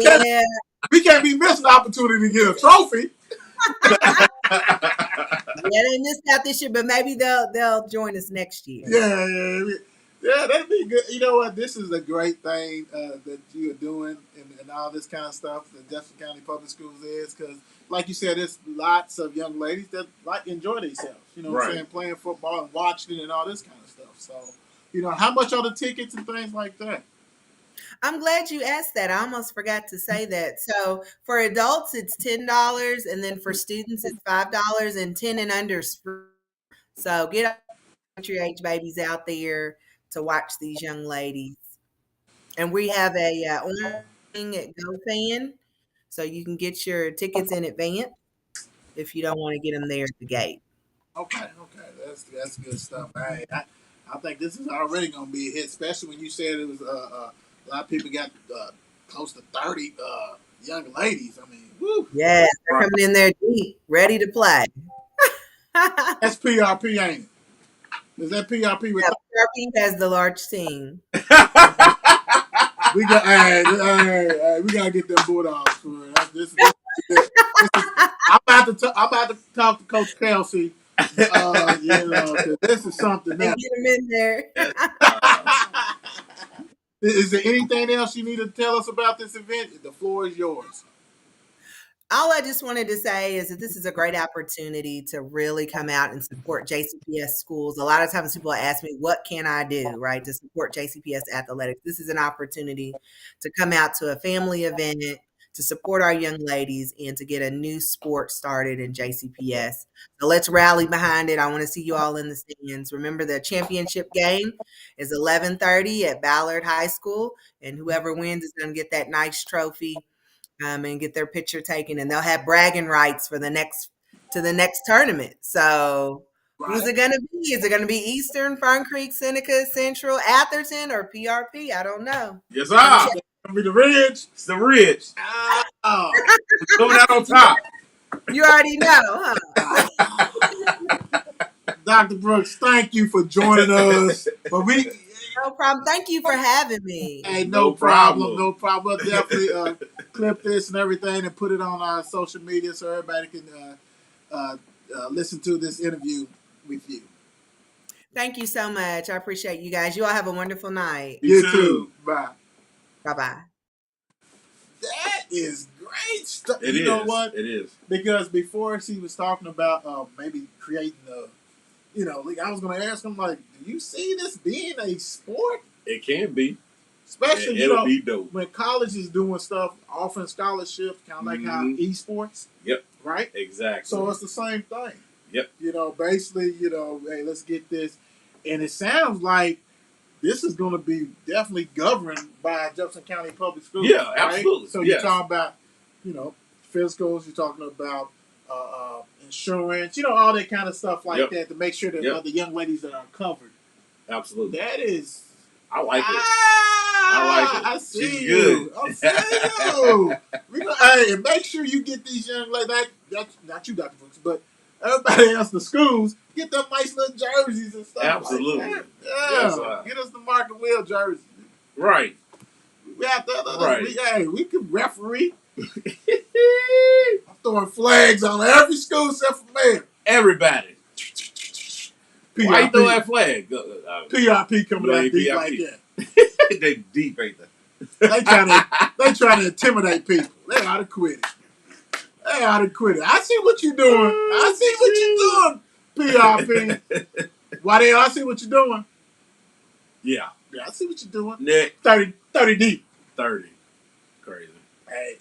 Yeah. We can't be missing the opportunity to get a trophy. Yeah, they missed out this year, but maybe they'll join us next year. Yeah, that'd be good. You know what? This is a great thing that you are doing and all this kind of stuff that Jefferson County Public Schools is, because, like you said, there's lots of young ladies that enjoy themselves. You know what I'm Right. saying? Playing football and watching it and all this kind of stuff. So, how much are the tickets and things like that? I'm glad you asked that. I almost forgot to say that. So for adults, it's $10, and then for students, it's $5, and 10 and under is free. So get your age babies out there to watch these young ladies. And we have a online thing at GoFan, so you can get your tickets in advance if you don't want to get them there at the gate. Okay, that's good stuff. I think this is already going to be a hit, especially when you said it was a lot of people got close to 30 young ladies. I mean, woo. Yes, they're coming in there deep, ready to play. That's PRP, ain't it? Is that PRP? With PRP has the large team. we got. Hey, we gotta get them Bulldogs for it. I'm about to talk to Coach Kelsey. You know, 'cause this is something They else. get them in there. Is there anything else you need to tell us about this event? The floor is yours. All I just wanted to say is that this is a great opportunity to really come out and support JCPS schools. A lot of times people ask me, what can I do, right, to support JCPS athletics? This is an opportunity to come out to a family event, to support our young ladies, and to get a new sport started in JCPS. So let's rally behind it. I want to see you all in the stands. Remember, the championship game is 11:30 at Ballard High School, and whoever wins is going to get that nice trophy. And get their picture taken, and they'll have bragging rights for the next tournament. So, who's it going to be? Is it going to be Eastern, Fern Creek, Seneca, Central, Atherton, or PRP? I don't know. Yes, sir. It's gonna be the Ridge. It's the Ridge. Oh. Coming out on top. You already know, huh? Dr. Brooks, thank you for joining us. But No problem. Thank you for having me. hey, No no problem. problem. No problem. We'll definitely clip this and everything and put it on our social media so everybody can listen to this interview with you. Thank you so much. I appreciate you guys. You all have a wonderful night. You too. Bye. Bye-bye. That is great stuff. It you is. know what? It is. Because before she was talking about maybe creating like I was going to ask him, like, do you see this being a sport? It can be. Especially, It'll be dope. when college is doing stuff, offering scholarships, kind of like how esports. Yep. Right? Exactly. So it's the same thing. Yep. Basically, hey, let's get this. And it sounds like this is going to be definitely governed by Jefferson County Public Schools. Yeah, right? absolutely. So you're Yes. talking about, physicals, you're talking about insurance, all that kind of stuff like Yep. that to make sure that Yep. the young ladies are covered. Absolutely. That is. I like it. I see She's you. good. I see you. Hey, and make sure you get these young ladies, not you, Dr. Brooks, but everybody else in the schools, get them nice little jerseys and stuff. Absolutely. Like that. Yes, Yeah. sir. Get us the Market Wheel jerseys. Right. We have to, Right. we could referee. I'm throwing flags on every school except for mayor. Everybody. Why you throw that flag? PRP coming Yeah, out deep PRP. like that. They deep, ain't they? They trying to intimidate people. They ought to quit it. I see what you're doing. PRP. Why I see what you're doing. Yeah. Yeah, I see what you're doing. Nick, 30 deep. 30. Crazy. Hey,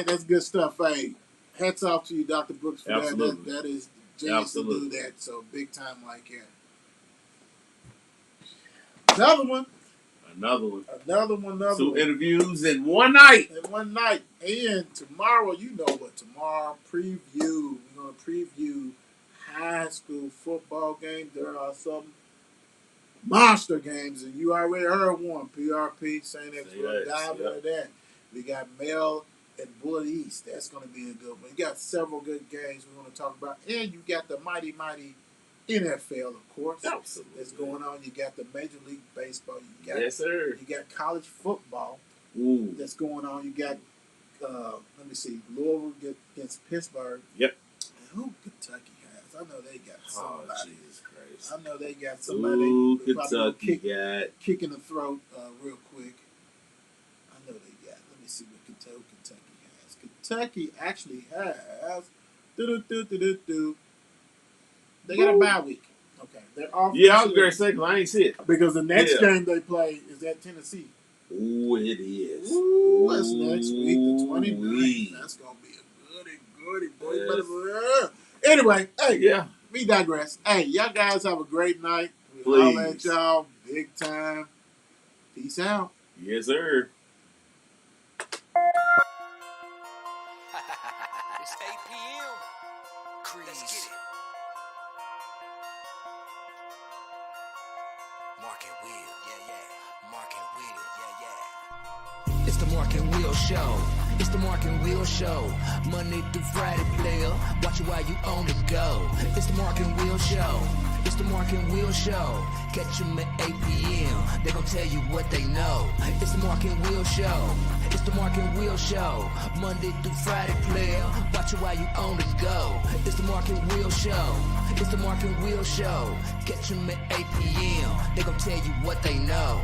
that's good stuff. Hey, hats off to you, Dr. Brooks, for Absolutely. that. That is genius Absolutely. to do that. So big time like that. Another one. Two interviews in one night. And one night. And tomorrow, tomorrow preview. We're going to preview high school football games. There are some monster games, and you already heard one. PRP, St. X, we'll dive into that. We got Mel and Bullet East. That's going to be a good one. You got several good games we want to talk about. And you got the mighty NFL, of course. Absolutely. That's going on. You got the Major League Baseball. You got Yes, sir. You got college football Ooh. that's going on. You got, Louisville against Pittsburgh. Yep. And who Kentucky has? I know they got Oh, somebody. Jesus Christ. I know they got somebody. Ooh, they probably gonna Kentucky got. kick in the throat real quick. I know they got. Let me see what Kentucky has. Kentucky actually has. They got a bye week. Okay, they're off. Yeah, I was going to say, 'cause I ain't see it. because the next Yeah. game they play is at Tennessee. Ooh, it is. Ooh, that's next week, the Ooh, 29th. That's gonna be a goody, boy. You Yes. better- Anyway, hey, Yeah. we digress. Hey, y'all guys have a great night. Please. I'll at y'all big time. Peace out. Yes, sir. It's 8 p.m. Let's get it. Mark and Will, yeah. Mark and Will, yeah. It's the Mark and Will Show. It's the Mark and Will Show. Monday through Friday, player. Watch it while you on the go. It's the Mark and Will Show. It's the Mark and Will Show. Catch 'em at 8 p.m. They gon' tell you what they know. It's the Mark and Will Show. It's the Mark and Will Show. Monday through Friday, player. Watch it while you on the go. It's the Mark and Will Show. It's the Mark and Will Show. Catch 'em at 8 p.m. They gon' tell you what they know.